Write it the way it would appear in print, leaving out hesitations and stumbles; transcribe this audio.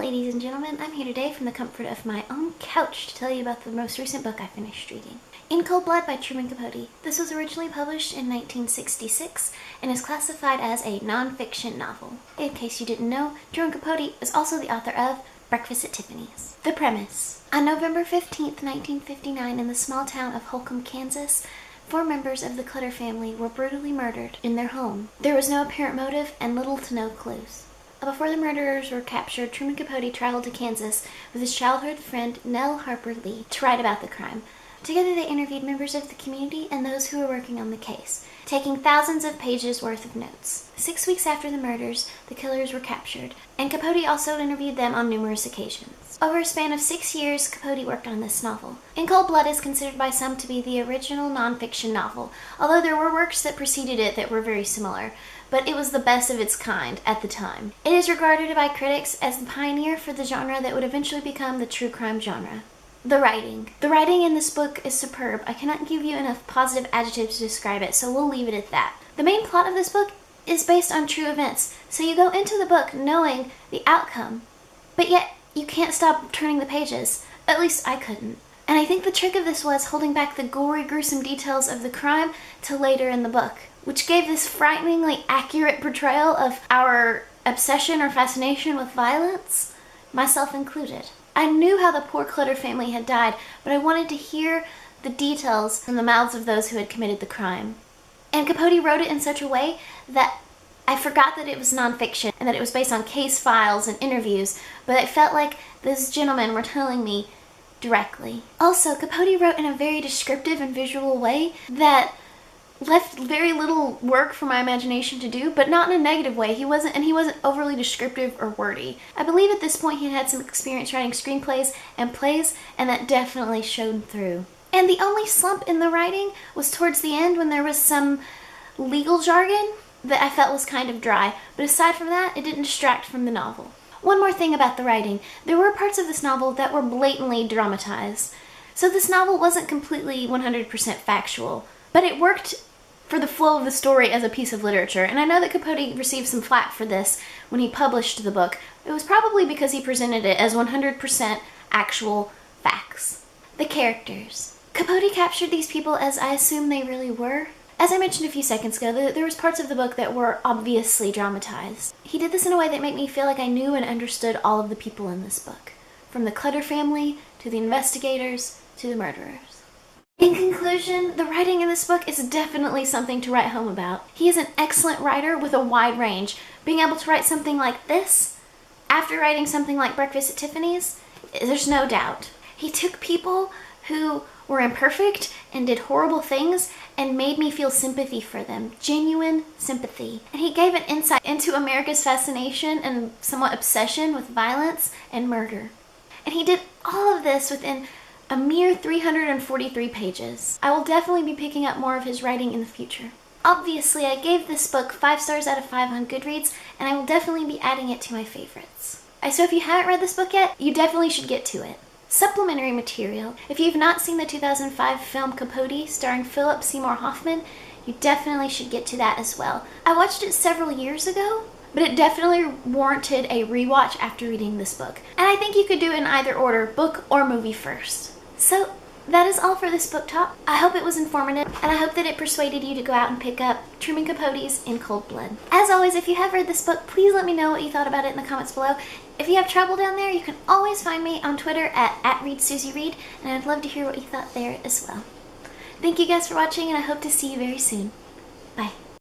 ladies and gentlemen. I'm here today from the comfort of my own couch to tell you about the most recent book I finished reading. In Cold Blood by Truman Capote. This was originally published in 1966 and is classified as a non-fiction novel. In case you didn't know, Truman Capote is also the author of Breakfast at Tiffany's. The premise. On November 15th, 1959, in the small town of Holcomb, Kansas, 4 members of the Clutter family were brutally murdered in their home. There was no apparent motive and little to no clues. Before the murderers were captured, Truman Capote traveled to Kansas with his childhood friend Nell Harper Lee to write about the crime. Together they interviewed members of the community and those who were working on the case, taking thousands of pages worth of notes. 6 weeks after the murders, the killers were captured, and Capote also interviewed them on numerous occasions. Over a span of 6 years, Capote worked on this novel. In Cold Blood is considered by some to be the original non-fiction novel, although there were works that preceded it that were very similar, but it was the best of its kind at the time. It is regarded by critics as the pioneer for the genre that would eventually become the true crime genre. The writing. The writing in this book is superb. I cannot give you enough positive adjectives to describe it, so we'll leave it at that. The main plot of this book is based on true events, so you go into the book knowing the outcome, but yet you can't stop turning the pages. At least I couldn't. And I think the trick of this was holding back the gory, gruesome details of the crime till later in the book, which gave this frighteningly accurate portrayal of our obsession or fascination with violence, myself included. I knew how the poor Clutter family had died, but I wanted to hear the details from the mouths of those who had committed the crime. And Capote wrote it in such a way that I forgot that it was nonfiction and that it was based on case files and interviews, but it felt like those gentlemen were telling me directly. Also, Capote wrote in a very descriptive and visual way that left very little work for my imagination to do, but not in a negative way. He wasn't overly descriptive or wordy. I believe at this point he had some experience writing screenplays and plays, and that definitely showed through. And the only slump in the writing was towards the end when there was some legal jargon that I felt was kind of dry, but aside from that, it didn't distract from the novel. One more thing about the writing. There were parts of this novel that were blatantly dramatized. So this novel wasn't completely 100% factual, but it worked for the flow of the story as a piece of literature. And I know that Capote received some flack for this when he published the book. It was probably because he presented it as 100% actual facts. The characters. Capote captured these people as I assume they really were. As I mentioned a few seconds ago, there was parts of the book that were obviously dramatized. He did this in a way that made me feel like I knew and understood all of the people in this book, from the Clutter family, to the investigators, to the murderers. In conclusion, the writing in this book is definitely something to write home about. He is an excellent writer with a wide range. Being able to write something like this, after writing something like Breakfast at Tiffany's, there's no doubt. He took people who were imperfect and did horrible things and made me feel sympathy for them. Genuine sympathy. And he gave an insight into America's fascination and somewhat obsession with violence and murder. And he did all of this within a mere 343 pages. I will definitely be picking up more of his writing in the future. Obviously, I gave this book 5 stars out of 5 on Goodreads, and I will definitely be adding it to my favorites. So if you haven't read this book yet, you definitely should get to it. Supplementary material. If you've not seen the 2005 film Capote starring Philip Seymour Hoffman, you definitely should get to that as well. I watched it several years ago, but it definitely warranted a rewatch after reading this book. And I think you could do it in either order, book or movie first. So that is all for this book talk. I hope it was informative, and I hope that it persuaded you to go out and pick up Truman Capote's In Cold Blood. As always, if you have read this book, please let me know what you thought about it in the comments below. If you have trouble down there, you can always find me on Twitter at @ReadSusieRead, and I'd love to hear what you thought there as well. Thank you guys for watching, and I hope to see you very soon. Bye.